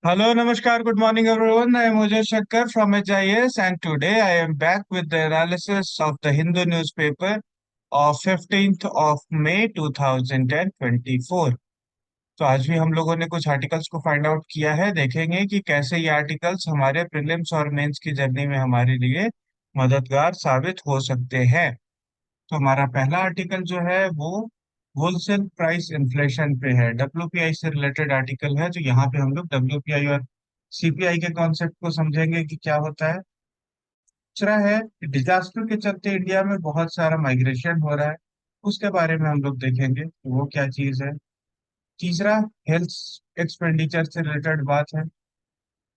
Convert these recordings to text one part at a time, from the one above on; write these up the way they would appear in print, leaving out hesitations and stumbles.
Hello, Namaskar, good morning, everyone. I am Ajay Shankar from HIS, and today I am back with the analysis of the Hindu newspaper of 15th of May 2024. तो आज भी हम लोगों ने कुछ articles को find out किया है। देखेंगे कि कैसे ये आर्टिकल्स हमारे प्रीलिम्स और मेंस की जर्नी में हमारे लिए मददगार साबित हो सकते हैं। तो हमारा पहला आर्टिकल जो है वो होलसेल प्राइस इन्फ्लेशन पे है, डब्ल्यूपीआई से रिलेटेड आर्टिकल है। तो यहाँ पे हम लोग डब्ल्यूपीआई और सीपीआई के कॉन्सेप्ट को समझेंगे कि क्या होता है। दूसरा है कि डिजास्टर के चलते इंडिया में बहुत सारा माइग्रेशन हो रहा है, उसके बारे में हम लोग देखेंगे कि वो क्या चीज है। तीसरा, हेल्थ एक्सपेंडिचर से रिलेटेड बात है।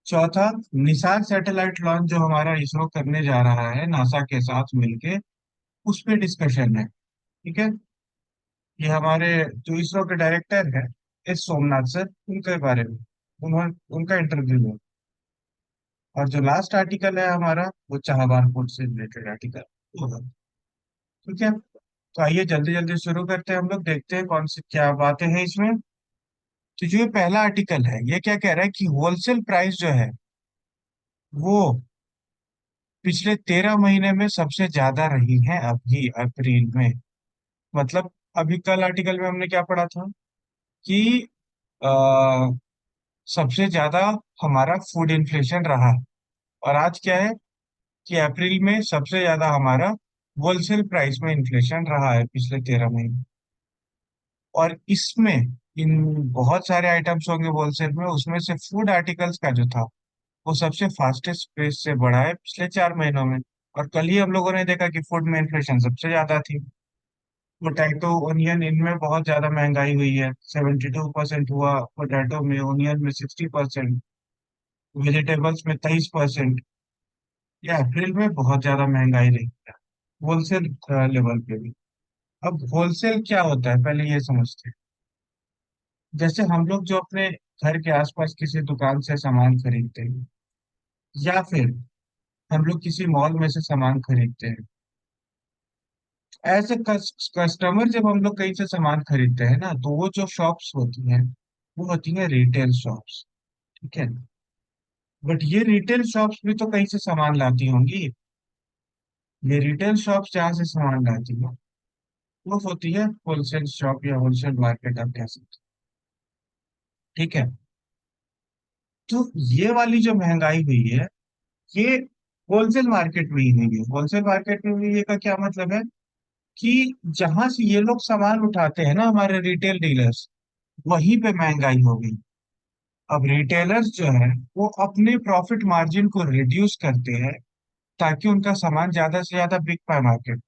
चौथा, निसार सैटेलाइट लॉन्च जो हमारा इसरो करने जा रहा है नासा के साथ मिलके, उस पे डिस्कशन है। ठीक है। ये हमारे जो इसरो के डायरेक्टर है एस सोमनाथ सर, उनके बारे में उन्होंने उनका इंटरव्यू है। और जो लास्ट आर्टिकल है हमारा वो चाहवान पोर्ट से रिलेटेड आर्टिकल होगा। ठीक है। तो आइए जल्दी जल्दी शुरू करते हैं, हम लोग देखते हैं कौन सी क्या बातें हैं इसमें। तो जो ये पहला आर्टिकल है ये क्या कह रहा है कि होलसेल प्राइस जो है वो पिछले 13 महीने में सबसे ज्यादा रही है अभी अप्रैल में। मतलब अभी कल आर्टिकल में हमने क्या पढ़ा था कि सबसे ज्यादा हमारा फूड इन्फ्लेशन रहा। और आज क्या है कि अप्रैल में सबसे ज्यादा हमारा होलसेल प्राइस में इन्फ्लेशन रहा है पिछले 13 महीने। और इसमें इन बहुत सारे आइटम्स होंगे होलसेल में, उसमें से फूड आर्टिकल्स का जो था वो सबसे फास्टेस्ट पेस से बढ़ा है पिछले 4 महीनों में। और कल ही हम लोगों ने देखा कि फूड में इन्फ्लेशन सबसे ज्यादा थी। पोटैटो, ओनियन, इनमें बहुत ज्यादा महंगाई हुई है। 72% हुआ पोटैटो में, ओनियन में 60%, वेजिटेबल्स में 23%। ये अप्रैल में बहुत ज्यादा महंगाई रही है होलसेल लेवल पे भी। अब होलसेल क्या होता है पहले ये समझते हैं। जैसे हम लोग जो अपने घर के आसपास किसी दुकान से सामान खरीदते हैं, या फिर हम लोग किसी मॉल में से सामान खरीदते हैं, एज ए कस्टमर जब हम लोग कहीं से सामान खरीदते हैं ना, तो वो जो शॉप्स होती हैं वो होती हैं रिटेल शॉप्स। ठीक है। बट ये रिटेल शॉप्स भी तो कहीं से सामान लाती होंगी। ये रिटेल शॉप्स जहाँ से सामान लाती हैं वो होती है होलसेल शॉप या होलसेल मार्केट, आप कह सकते हैं। ठीक है। तो ये वाली जो महंगाई हुई है ये होलसेल मार्केट में ही हुई है। होलसेल मार्केट में हुई है का क्या मतलब है कि जहां से ये लोग सामान उठाते हैं ना हमारे रिटेल डीलर्स, वहीं पे महंगाई हो गई। अब रिटेलर्स जो है वो अपने प्रॉफिट मार्जिन को रिड्यूस करते हैं ताकि उनका सामान ज्यादा से ज्यादा बिक पाए मार्केट।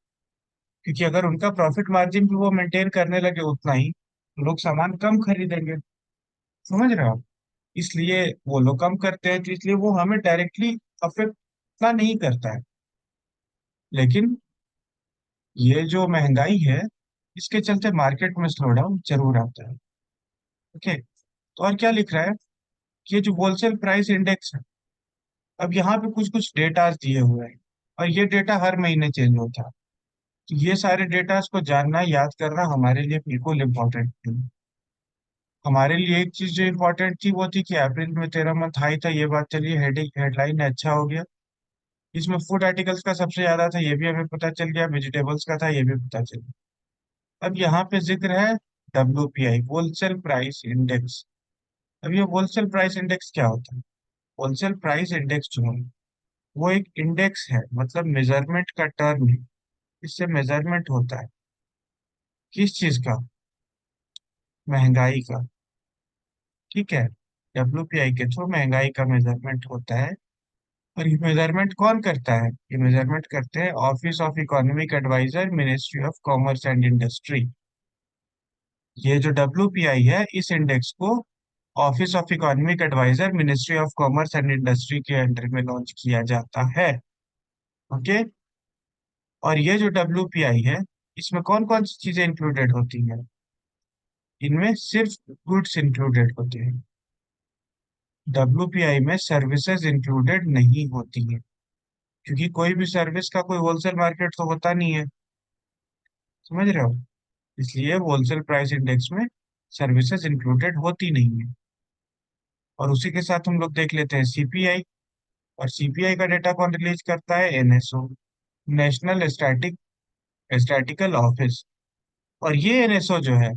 क्योंकि अगर उनका प्रॉफिट मार्जिन भी वो मेंटेन करने लगे उतना ही, तो लोग सामान कम खरीदेंगे। समझ रहे हो आप। इसलिए वो लोग कम करते हैं, तो इसलिए वो हमें डायरेक्टली अफेक्ट इतना नहीं करता है। लेकिन ये जो महंगाई है इसके चलते मार्केट में स्लो डाउन जरूर आता है। ओके। तो और क्या लिख रहा है कि ये जो होलसेल प्राइस इंडेक्स है, अब यहाँ पे कुछ कुछ डेटा दिए हुए हैं और ये डेटा हर महीने चेंज होता है। तो ये सारे डेटा को जानना याद करना हमारे लिए बिल्कुल इम्पोर्टेंट है। हमारे लिए एक चीज जो इम्पोर्टेंट थी वो थी कि अप्रैल में 13 मंथ हाई था, ये बात चलिए हेडलाइन अच्छा हो गया। इसमें फूड आर्टिकल्स का सबसे ज्यादा था ये भी हमें पता चल गया, वेजिटेबल्स का था ये भी पता चल गया। अब यहाँ पे जिक्र है डब्ल्यूपीआई, होलसेल प्राइस इंडेक्स। अब ये होलसेल प्राइस इंडेक्स क्या होता है। होलसेल प्राइस इंडेक्स जो है वो एक इंडेक्स है, मतलब मेजरमेंट का टर्म है। इससे मेजरमेंट होता है किस चीज का, महंगाई का। ठीक है। डब्ल्यूपीआई के थ्रू महंगाई का मेजरमेंट होता है। और ये मेजरमेंट कौन करता है, ये मेजरमेंट करते हैं office of economic adviser, ministry of commerce and industry. ये जो डब्ल्यूपीआई है इस इंडेक्स को office of economic adviser, ministry of commerce and industry के अंडर में लॉन्च किया जाता है। ओके। और ये जो डब्ल्यूपीआई है इसमें कौन कौन सी चीजें इंक्लूडेड होती हैं। इनमें सिर्फ गुड्स इंक्लूडेड होते हैं। डब्ल्यूपीआई में सर्विसेज इंक्लूडेड नहीं होती हैं, क्योंकि कोई भी सर्विस का कोई होलसेल मार्केट तो होता नहीं है। समझ रहे हो। इसलिए होलसेल प्राइस इंडेक्स में सर्विसेज इंक्लूडेड होती नहीं है। और उसी के साथ हम लोग देख लेते हैं सीपीआई। और सीपीआई का डेटा कौन रिलीज करता है? NSO, national statistical office. और ये एनएसओ जो है,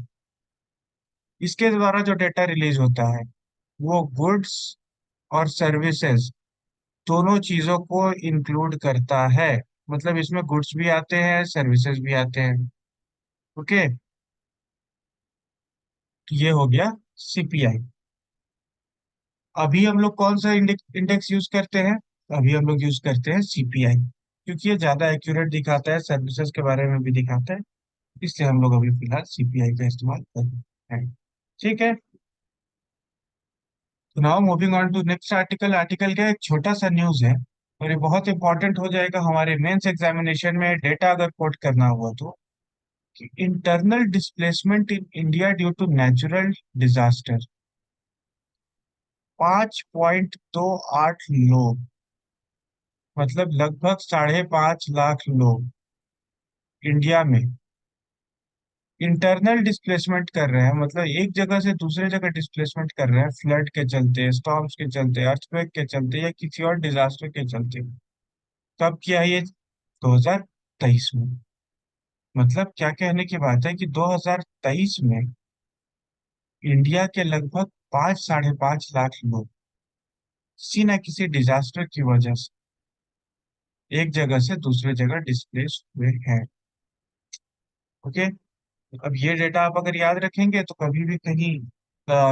इसके द्वारा जो डेटा रिलीज होता है वो गुड्स और सर्विसेज दोनों चीजों को इंक्लूड करता है। मतलब इसमें गुड्स भी आते हैं, सर्विसेज भी आते हैं। ओके, तो ये हो गया सीपीआई। अभी हम लोग कौन सा इंडेक्स यूज करते हैं? अभी हम लोग यूज करते हैं सीपीआई, क्योंकि ये ज्यादा एक्यूरेट दिखाता है, सर्विसेज के बारे में भी दिखाता है। इसलिए हम लोग अभी फिलहाल सीपीआई का इस्तेमाल कर रहे हैं। ठीक है। तो now moving on to next article. Article का एक छोटा सा न्यूज है, और ये बहुत इंपॉर्टेंट हो जाएगा हमारे मेंस एग्जामिनेशन में, डेटा अगर कोट करना हुआ तो। कि internal displacement in India due to natural disaster, 5.28 लोग, मतलब लगभग 5.5 लाख लोग इंडिया में इंटरनल डिस्प्लेसमेंट कर रहे हैं। मतलब एक जगह से दूसरे जगह डिस्प्लेसमेंट कर रहे हैं, फ्लड के चलते, स्टॉर्म्स के चलते, अर्थक्वेक के चलते, या किसी और डिजास्टर के चलते। कब किया ये? 2023 में। मतलब क्या कहने की बात है कि 2023 में इंडिया के लगभग 5 साढ़े 5 लाख लोग किसी न किसी डिजास्टर की वजह से एक जगह से दूसरे जगह डिस्प्लेस हुए हैं। ओके। अब ये डेटा आप अगर याद रखेंगे तो कभी भी कहीं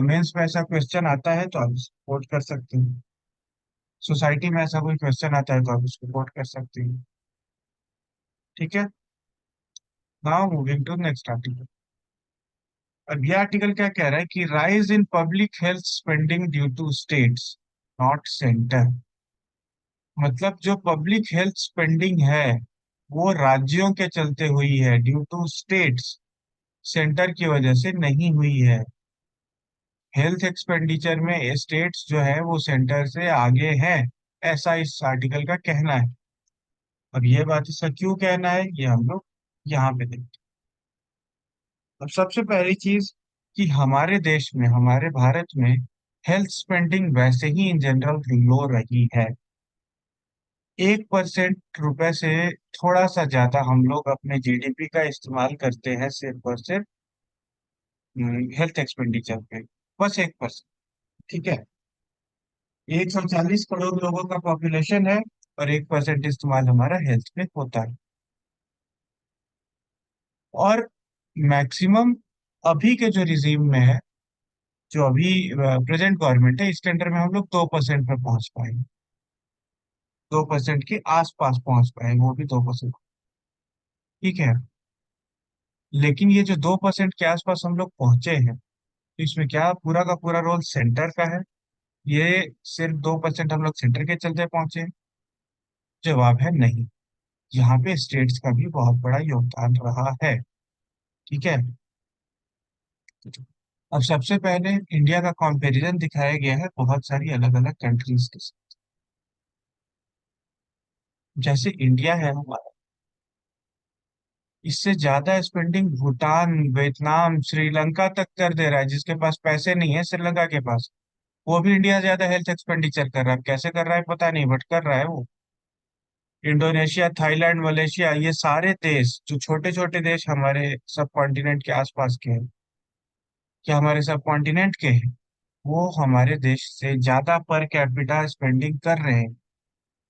मेंस में ऐसा क्वेश्चन आता है तो आप सपोर्ट कर सकते हैं। सोसाइटी में ऐसा कोई क्वेश्चन आता है तो आप उसको कोट कर सकते हैं। ठीक है। Now moving to next article. अब यह आर्टिकल क्या कह रहा है कि rise in public health spending due to states not centre. मतलब जो पब्लिक हेल्थ स्पेंडिंग है वो राज्यों के चलते हुई है, ड्यू टू स्टेट्स, सेंटर की वजह से नहीं हुई है। हेल्थ एक्सपेंडिचर में स्टेट्स जो है वो सेंटर से आगे है, ऐसा इस आर्टिकल का कहना है। अब ये बात इसका क्यों कहना है ये हम लोग यहाँ पे देखते हैं। अब सबसे पहली चीज कि हमारे देश में, हमारे भारत में हेल्थ स्पेंडिंग वैसे ही इन जनरल लो रही है। 1% रुपए से थोड़ा सा ज्यादा हम लोग अपने जीडीपी का इस्तेमाल करते हैं सिर्फ और सिर्फ हेल्थ एक्सपेंडिचर पे। बस 1%। ठीक है। 140 करोड़ लोगों का पॉपुलेशन है, और 1% इस्तेमाल हमारा हेल्थ पे होता है। और मैक्सिमम अभी के जो रिजीम में है, जो अभी प्रेजेंट गवर्नमेंट है, इसके अंडर में हम लोग 2% पे पहुंच पाए। 2% के आसपास पहुंच पाए, वो भी 2%। ठीक है। लेकिन ये जो 2% के आसपास हम लोग पहुंचे हैं, तो इसमें क्या पूरा का पूरा रोल सेंटर का है? ये सिर्फ 2% हम लोग सेंटर के चलते पहुंचे हैं? जवाब है नहीं। यहाँ पे स्टेट्स का भी बहुत बड़ा योगदान रहा है। ठीक है। अब सबसे पहले इंडिया का कंपैरिजन दिखाया गया है बहुत सारी अलग अलग कंट्रीज के साथ। जैसे इंडिया है हमारा, इससे ज्यादा स्पेंडिंग भूटान, वियतनाम, श्रीलंका तक कर दे रहा है। जिसके पास पैसे नहीं है श्रीलंका के पास, वो भी इंडिया से ज्यादा हेल्थ एक्सपेंडिचर कर रहा है। कैसे कर रहा है पता नहीं, बट कर रहा है वो। इंडोनेशिया, थाईलैंड, मलेशिया, ये सारे देश जो छोटे छोटे देश हमारे सब कॉन्टिनेंट के आसपास के हैं, क्या हमारे सब कॉन्टिनेंट के हैं, वो हमारे देश से ज्यादा पर कैपिटा स्पेंडिंग कर रहे हैं।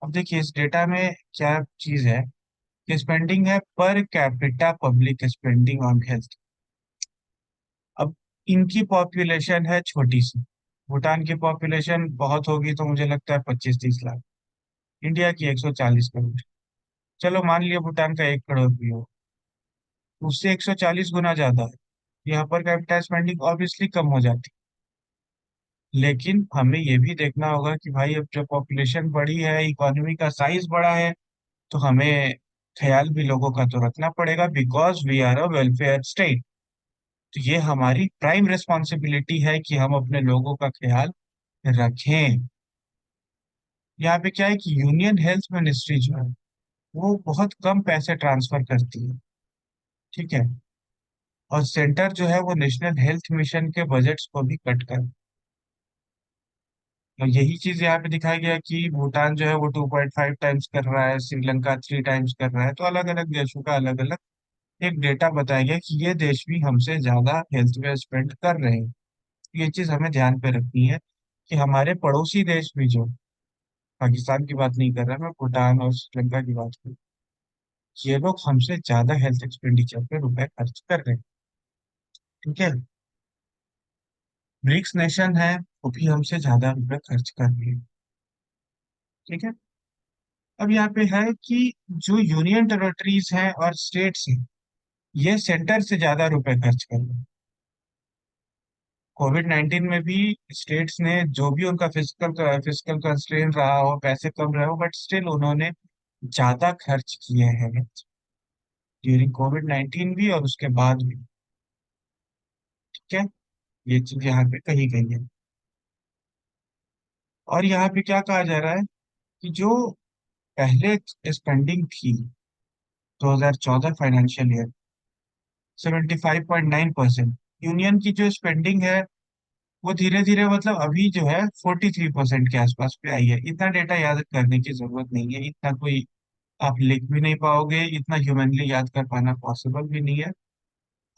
अब देखिए इस डेटा में क्या चीज है कि स्पेंडिंग है per capita public spending on health. अब इनकी पॉपुलेशन है छोटी सी। भूटान की पॉपुलेशन बहुत होगी तो मुझे लगता है 25-30 लाख। इंडिया की 140 करोड़। चलो मान लिया भूटान का 1 करोड़ भी हो, उससे 140 गुना ज्यादा है। यहाँ पर कैपिटल स्पेंडिंग ऑब्वियसली कम हो जाती। लेकिन हमें ये भी देखना होगा कि भाई अब जब पॉपुलेशन बड़ी है, इकोनॉमी का साइज बड़ा है, तो हमें ख्याल भी लोगों का तो रखना पड़ेगा, because we are a welfare state. तो ये हमारी प्राइम रिस्पॉन्सिबिलिटी है कि हम अपने लोगों का ख्याल रखें। यहाँ पे क्या है कि यूनियन हेल्थ मिनिस्ट्री जो है वो बहुत कम पैसे ट्रांसफर करती है। ठीक है। और सेंटर जो है वो नेशनल हेल्थ मिशन के बजट्स को भी कट कर। और यही चीज यहाँ पे दिखाया गया कि भूटान जो है वो 2.5 टाइम्स कर रहा है, श्रीलंका 3 टाइम्स कर रहा है। तो अलग अलग देशों का अलग अलग एक डेटा बताया गया कि ये देश भी हमसे ज्यादा हेल्थ में स्पेंड कर रहे हैं। ये चीज हमें ध्यान पे रखनी है कि हमारे पड़ोसी देश भी, जो पाकिस्तान की बात नहीं कर रहा मैं, भूटान और श्रीलंका की बात कर, ये लोग हमसे ज्यादा हेल्थ एक्सपेंडिचर पे रुपए खर्च कर रहे हैं। ठीक है। ब्रिक्स नेशन है, वो भी हमसे ज्यादा रुपए खर्च कर रहे हैं। ठीक है। अब यहाँ पे है कि जो यूनियन टेरिटरीज हैं और स्टेट्स हैं, ये सेंटर से ज्यादा रुपए खर्च कर रहे हैं। कोविड 19 में भी स्टेट्स ने जो भी उनका फिजिकल फिजिकल कंस्ट्रेन रहा हो, पैसे कम रहे हो, बट स्टिल उन्होंने ज्यादा खर्च किए हैं ड्यूरिंग कोविड 19 भी और उसके बाद भी। ठीक है। ये चीज यहाँ पे कही गई है। और यहाँ पे क्या कहा जा रहा है कि जो पहले स्पेंडिंग थी 2014 फाइनेंशियल ईयर, 75.9%, यूनियन की जो स्पेंडिंग है वो धीरे धीरे मतलब अभी जो है 43% के आसपास पे आई है। इतना डेटा याद करने की जरूरत नहीं है, इतना कोई आप लिख भी नहीं पाओगे, इतना ह्यूमनली याद कर पाना पॉसिबल भी नहीं है।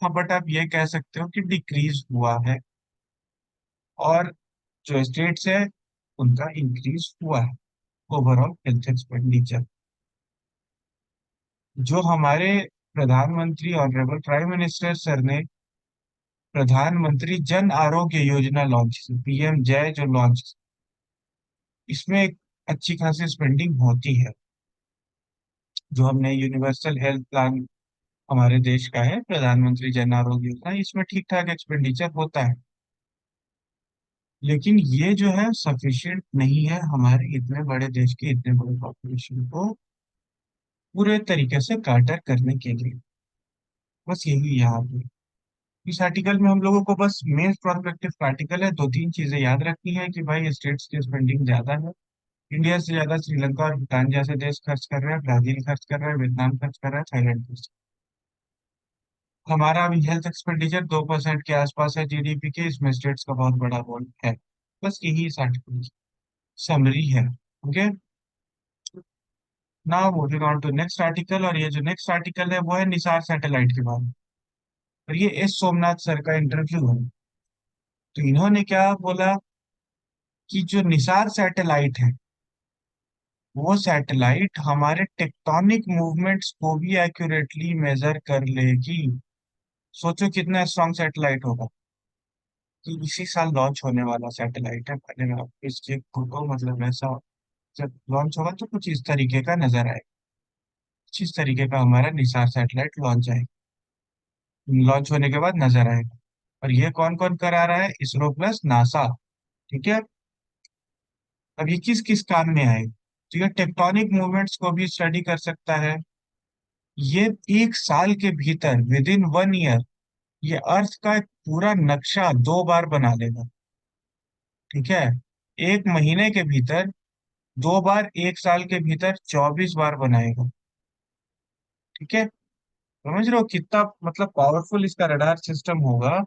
हाँ, बट आप ये कह सकते हो कि डिक्रीज हुआ है, और जो स्टेट्स है उनका इंक्रीज हुआ है ओवरऑल हेल्थ एक्सपेंडिचर। जो हमारे प्रधानमंत्री ऑनरेबल प्राइम मिनिस्टर सर ने प्रधानमंत्री जन आरोग्य योजना लॉन्च की, पीएम जय जो लॉन्च, इसमें एक अच्छी खासी स्पेंडिंग होती है। जो हमने यूनिवर्सल हेल्थ प्लान हमारे देश का है, प्रधानमंत्री जन आरोग्य योजना, इसमें ठीक ठाक एक्सपेंडिचर होता है। लेकिन ये जो है सफिशिएंट नहीं है हमारे इतने बड़े देश की इतने बड़े पॉपुलेशन को पूरे तरीके से काटर करने के लिए। बस यही यहाँ पे इस आर्टिकल में हम लोगों को बस मेन प्रोस्पेक्टिव आर्टिकल है, दो तीन चीजें याद रखनी है कि भाई स्टेट्स की स्पेंडिंग ज्यादा है। इंडिया से ज्यादा श्रीलंका और भूटान जैसे देश खर्च कर रहे हैं, ब्राजील खर्च कर रहा है, वियतनाम खर्च कर रहा है, थाईलैंड खर्च। हमारा अभी हेल्थ एक्सपेंडिचर 2% के आसपास है जीडीपी के, इसमें स्टेट्स का बहुत बड़ा रोल है। बस यही इस आर्टिकल की समरी है। Okay. Now moving on to next article, और ये जो नेक्स्ट आर्टिकल है वो है निसार सैटेलाइट के बारे में। और ये एस सोमनाथ सर का इंटरव्यू है। तो इन्होंने क्या बोला कि जो निसार सैटेलाइट है, वो सैटेलाइट हमारे टेक्टोनिक मूवमेंट्स को भी एक्यूरेटली मेजर कर लेगी। सोचो कितना स्ट्रॉन्ग सैटेलाइट होगा। कि इसी साल लॉन्च होने वाला सैटेलाइट है, मैंने मैं आपको इसकी फोटो मतलब ऐसा, जब लॉन्च होगा तो कुछ इस तरीके का नजर आएगा। कुछ इस तरीके का हमारा निसार सैटेलाइट लॉन्च आएगा, लॉन्च होने के बाद नजर आएगा। और ये कौन कौन करा रहा है? ISRO plus NASA. ठीक है। अब ये किस किस काम में आएगा? तो ये टेक्टोनिक मूवमेंट्स को भी स्टडी कर सकता है। ये एक साल के भीतर, विद इन 1 ईयर, ये अर्थ का एक पूरा नक्शा 2 बार बना देगा। ठीक है। एक महीने के भीतर 2 बार, एक साल के भीतर 24 बार बनाएगा। ठीक है। समझ रहे हो कितना मतलब पावरफुल इसका रडार सिस्टम होगा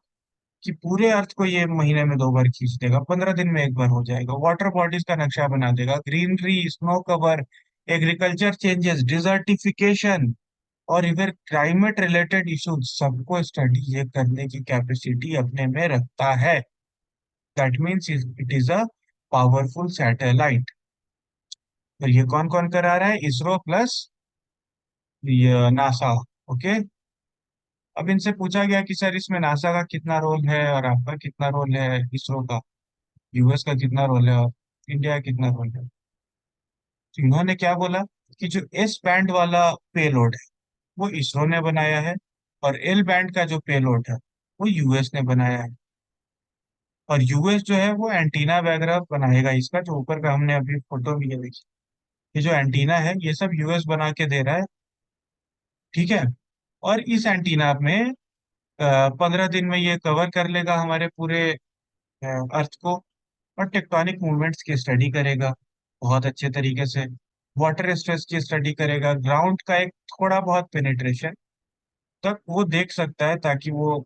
कि पूरे अर्थ को ये महीने में 2 बार खींच देगा, 15 दिन में एक बार हो जाएगा। वाटर बॉडीज का नक्शा बना देगा, greenery, snow cover, agriculture changes, desertification, और इधर क्लाइमेट रिलेटेड इश्यूज सबको स्टडी ये करने की कैपेसिटी अपने में रखता है। That means it is a powerful satellite. और ये कौन कौन करा रहा है? इसरो प्लस ये नासा। ओके। अब इनसे पूछा गया कि सर इसमें नासा का कितना रोल है और आपका कितना रोल है, इसरो का, यूएस का कितना रोल है और इंडिया का कितना रोल है। तो इन्होंने क्या बोला कि जो एस बैंड वाला पेलोड है वो इसरो ने बनाया है, और एल बैंड का जो पेलोड है वो यूएस ने बनाया है। और यूएस जो है वो एंटीना वगैरह बनाएगा, इसका जो ऊपर का हमने अभी फोटो भी है देखी, ये जो एंटीना है ये सब यूएस बना के दे रहा है। ठीक है। और इस एंटीना में 15 दिन में ये कवर कर लेगा हमारे पूरे अर्थ को, और टेक्टोनिक मूवमेंट्स की स्टडी करेगा बहुत अच्छे तरीके से। वाटर स्ट्रेस की स्टडी करेगा, ग्राउंड का एक थोड़ा बहुत पेनिट्रेशन तक वो देख सकता है, ताकि वो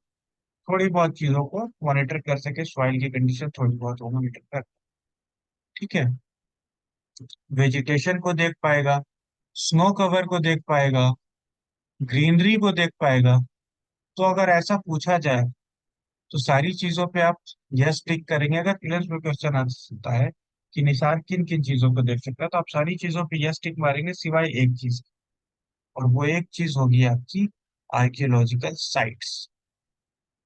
थोड़ी बहुत चीजों को मॉनिटर कर सके, सॉइल की कंडीशन थोड़ी बहुत वो मॉनिटर कर। ठीक है, वेजिटेशन को देख पाएगा, स्नो कवर को देख पाएगा, ग्रीनरी को देख पाएगा। तो अगर ऐसा पूछा जाए तो सारी चीजों पे आप यस टिक करेंगे। अगर प्रीलिम्स में क्वेश्चन आ सकता है कि निसार किन किन चीजों को देख सकता है, तो आप सारी चीजों पे यस टिक मारेंगे सिवाय एक चीज, और वो एक चीज होगी आपकी आर्कियोलॉजिकल साइट्स।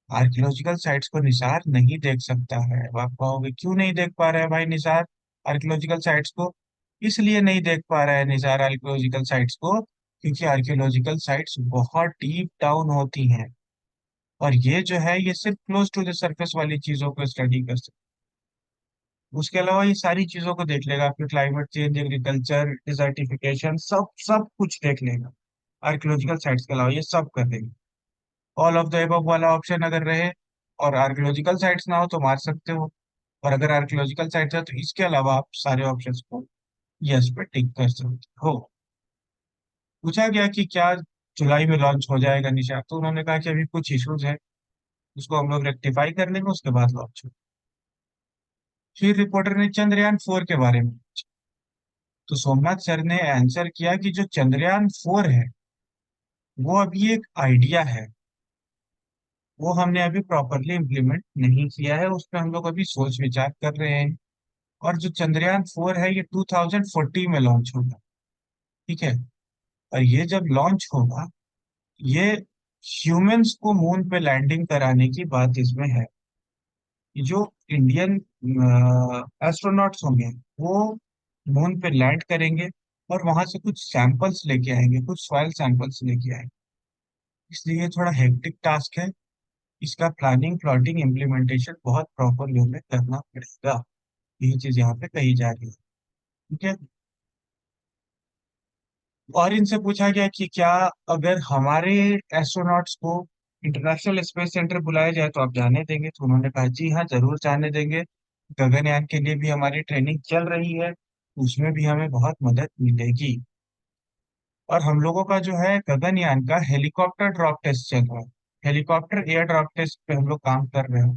आर्कियोलॉजिकल साइट्स को निसार नहीं देख सकता है। अब आप कहोगे क्यों नहीं देख पा रहा है भाई निसार आर्कियोलॉजिकल साइट्स को? इसलिए नहीं देख पा रहा है निसार आर्कियोलॉजिकल साइट्स को क्योंकि आर्कियोलॉजिकल साइट्स बहुत डीप डाउन होती हैं, और ये जो है ये सिर्फ क्लोज टू द सरफेस वाली चीजों को स्टडी कर सकते। उसके अलावा ये सारी चीजों को देख लेगा, आपके क्लाइमेट चेंज, एग्रीकल्चर, डिजर्टिफिकेशन, सब सब कुछ देख लेगा। आर्कियोलॉजिकल साइट्स के अलावा ये सब कर देगा। ऑल ऑफ द एबव वाला ऑप्शन अगर रहे और आर्कियोलॉजिकल साइट्स ना हो तो मार सकते हो, और अगर आर्कियोलॉजिकल साइट्स है तो इसके अलावा आप सारे ऑप्शंस को यस पे टिक कर सकते हो। पूछा गया कि क्या जुलाई में लॉन्च हो जाएगा निशा, तो उन्होंने कहा कि अभी कुछ इश्यूज है, उसको हम लोग रेक्टिफाई कर लेंगे, उसके बाद लॉन्च हो। फिर रिपोर्टर ने चंद्रयान 4 के बारे में पूछा। तो सोमनाथ सर ने आंसर किया कि जो चंद्रयान 4 है वो अभी एक आइडिया है, वो हमने अभी प्रॉपरली इम्प्लीमेंट नहीं किया है, उस पर हम लोग अभी सोच विचार कर रहे हैं। और जो चंद्रयान 4 है ये 2040 में लॉन्च होगा। ठीक है, और ये जब लॉन्च होगा, ये ह्यूमंस को मून पे लैंडिंग कराने की बात इसमें है। जो इंडियन एस्ट्रोनॉट्स होंगे वो मून पे लैंड करेंगे और वहां से कुछ सैंपल्स लेके आएंगे, कुछ सॉइल सैंपल्स लेके आएंगे। इसलिए ये थोड़ा हेक्टिक टास्क है, इसका प्लानिंग, प्लॉटिंग, इम्प्लीमेंटेशन बहुत प्रॉपर वे में करना पड़ेगा। ये चीज यहाँ पे कही जा रही है। ठीक है, और इनसे पूछा गया कि क्या अगर हमारे एस्ट्रोनॉट्स को इंटरनेशनल स्पेस सेंटर बुलाया जाए तो आप जाने देंगे? तो उन्होंने कहा जी हाँ, जरूर जाने देंगे। गगनयान के लिए भी हमारी ट्रेनिंग चल रही है, उसमें भी हमें बहुत मदद मिलेगी। और हम लोगों का जो है गगनयान का हेलीकॉप्टर ड्रॉप टेस्ट चल रहा है, हेलीकॉप्टर एयर ड्रॉप टेस्ट पे हम लोग काम कर रहे हैं।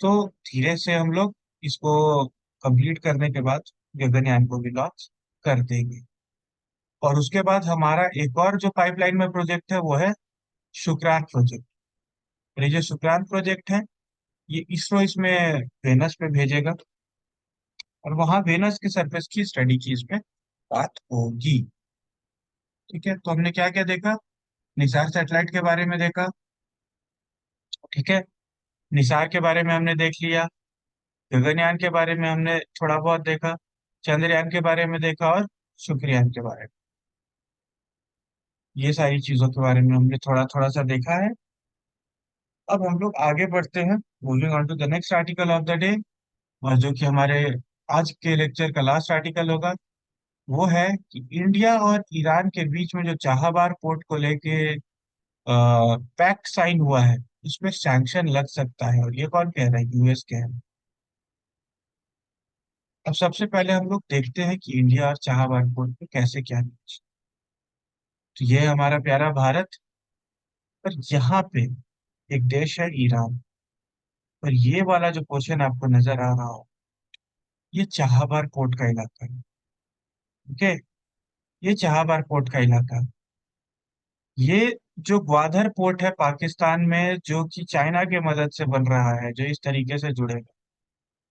तो धीरे से हम लोग इसको कंप्लीट करने के बाद गगनयान को भी लॉन्च कर देंगे। और उसके बाद हमारा एक और जो पाइपलाइन में प्रोजेक्ट है वो है शुक्रान प्रोजेक्ट। और ये जो शुक्रान प्रोजेक्ट है ये इसरो इसमें वेनस पे भेजेगा, और वहां वेनस के सरफेस की स्टडी की इसमें बात होगी। ठीक है, तो हमने क्या क्या देखा? निसार सैटेलाइट के बारे में देखा। ठीक है, निसार के बारे में हमने देख लिया, गगनयान के बारे में हमने थोड़ा बहुत देखा, चंद्रयान के बारे में देखा, और शुक्रयान के बारे में, ये सारी चीजों के बारे में हमने थोड़ा थोड़ा सा देखा है। अब हम लोग आगे बढ़ते हैं, moving on to the next article of the day, और जो कि हमारे आज के लेक्चर का लास्ट आर्टिकल होगा। वो है कि इंडिया और ईरान के बीच में जो चाबहार पोर्ट को लेके पैक्ट साइन हुआ है, उसमें सैंक्शन लग सकता है। और ये कौन कह रहा है? यूएस कह रहा है। अब सबसे पहले हम लोग देखते हैं कि इंडिया और चाबहार पोर्ट पे कैसे क्या न्यूज। तो ये है हमारा प्यारा भारत, पर यहाँ पे एक देश है ईरान। और ये वाला जो क्वेश्चन आपको नजर आ रहा हो, ये चाबहार पोर्ट का इलाका है। ओके, ये चाबहार पोर्ट का इलाका है। ये जो ग्वादर पोर्ट है पाकिस्तान में, जो कि चाइना के मदद से बन रहा है, जो इस तरीके से जुड़ेगा,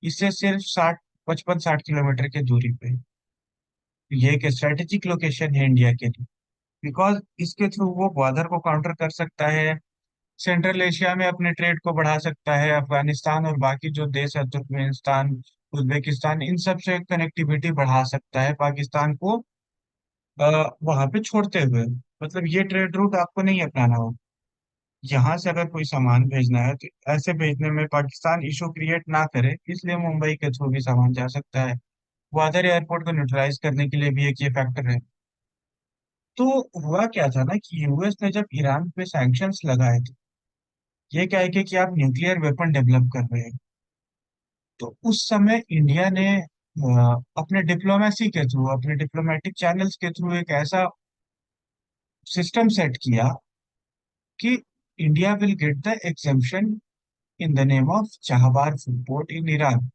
इससे सिर्फ 55-60 किलोमीटर की दूरी पे है। ये एक स्ट्रेटेजिक लोकेशन है इंडिया के लिए, बिकॉज इसके थ्रू वो ग्वादर को काउंटर कर सकता है, सेंट्रल एशिया में अपने ट्रेड को बढ़ा सकता है, अफगानिस्तान और बाकी जो देश है, तुर्कमेनिस्तान, उज्बेकिस्तान, इन सब से कनेक्टिविटी बढ़ा सकता है पाकिस्तान को वहां पे छोड़ते हुए। मतलब ये ट्रेड रूट आपको नहीं अपनाना हो। यहाँ से अगर कोई सामान भेजना है तो ऐसे भेजने में पाकिस्तान इशू क्रिएट ना करे, इसलिए मुंबई के थ्रू भी सामान जा सकता है। ग्वादर एयरपोर्ट को न्यूट्रलाइज करने के लिए भी एक ये फैक्टर है। तो हुआ क्या था ना कि यूएस ने जब ईरान पे सैंक्शंस लगाए थे, ये क्या है कि आप न्यूक्लियर वेपन डेवलप कर रहे हैं, तो उस समय इंडिया ने अपने डिप्लोमेसी के थ्रू, अपने डिप्लोमेटिक चैनल्स के थ्रू एक ऐसा सिस्टम सेट किया कि India will get the exemption in the name of Chabahar port in Iran.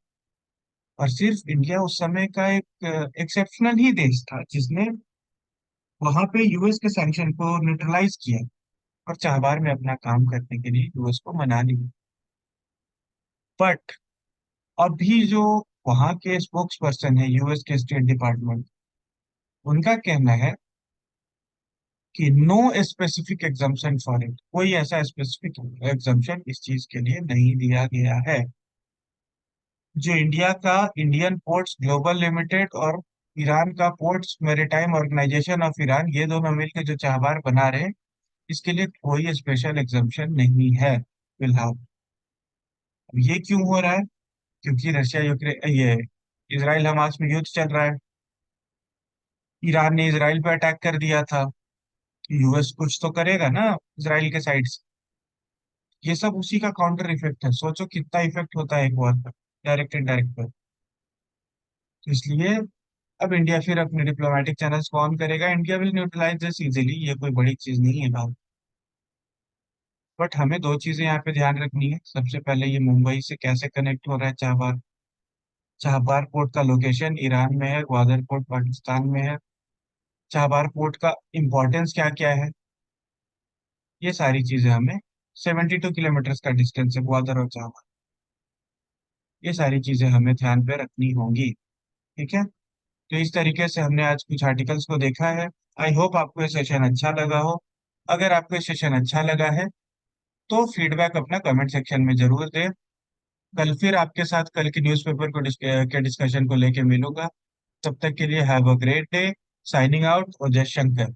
और सिर्फ इंडिया उस समय का एक एक्सेप्शनल ही देश था जिसने वहां पे यूएस के सैंक्शन को न्यूट्रलाइज किया और चाहबार में अपना काम करने के लिए यूएस को मना लिया। बट अभी जो वहां के स्पोक्स पर्सन है यूएस के स्टेट डिपार्टमेंट, उनका कहना है कि no specific exemption for it, कोई ऐसा स्पेसिफिक एग्जम्पशन इस चीज के लिए नहीं दिया गया है। जो इंडिया का इंडियन पोर्ट्स ग्लोबल लिमिटेड और ईरान का ports maritime organisation of Iran, ये दोनों मिलकर जो चाहबार बना रहे हैं, इसके लिए कोई स्पेशल एग्जम्पशन नहीं है फिलहाल। अब ये क्यों हो रहा है? क्योंकि रशिया यूक्रेन ये इसराइल हमास में युद्ध चल रहा है। ईरान ने इसराइल पे अटैक कर दिया था, यूएस कुछ तो करेगा ना इसराइल के साइड से। ये सब उसी का काउंटर इफेक्ट है। सोचो कितना इफेक्ट होता है एक वॉर पर, डायरेक्ट इनडायरेक्ट पर। तो इसलिए अब इंडिया फिर अपने डिप्लोमेटिक चैनल्स को ऑन करेगा, India will neutralise this easily, ये कोई बड़ी चीज नहीं है बात। बट हमें दो चीजें यहाँ पे ध्यान रखनी है। सबसे पहले ये मुंबई से कैसे कनेक्ट हो रहा है चाहबार। चाहबार पोर्ट का लोकेशन ईरान में है, ग्वादर पोर्ट पाकिस्तान में है। चाहबार पोर्ट का इम्पोर्टेंस क्या क्या है, ये सारी चीजें हमें, 72 किलोमीटर का डिस्टेंस है ग्वादर और चाहबार, ये सारी चीजें हमें ध्यान पे रखनी होंगी। ठीक है। तो इस तरीके से हमने आज कुछ आर्टिकल्स को देखा है। आई होप आपको ये सेशन अच्छा लगा हो। अगर आपको ये सेशन अच्छा लगा है तो फीडबैक अपना कमेंट सेक्शन में जरूर दें। कल फिर आपके साथ कल की न्यूज़पेपर के डिस्कशन को लेके मिलूंगा। तब तक के लिए have a great day. Signing out और जय शंकर।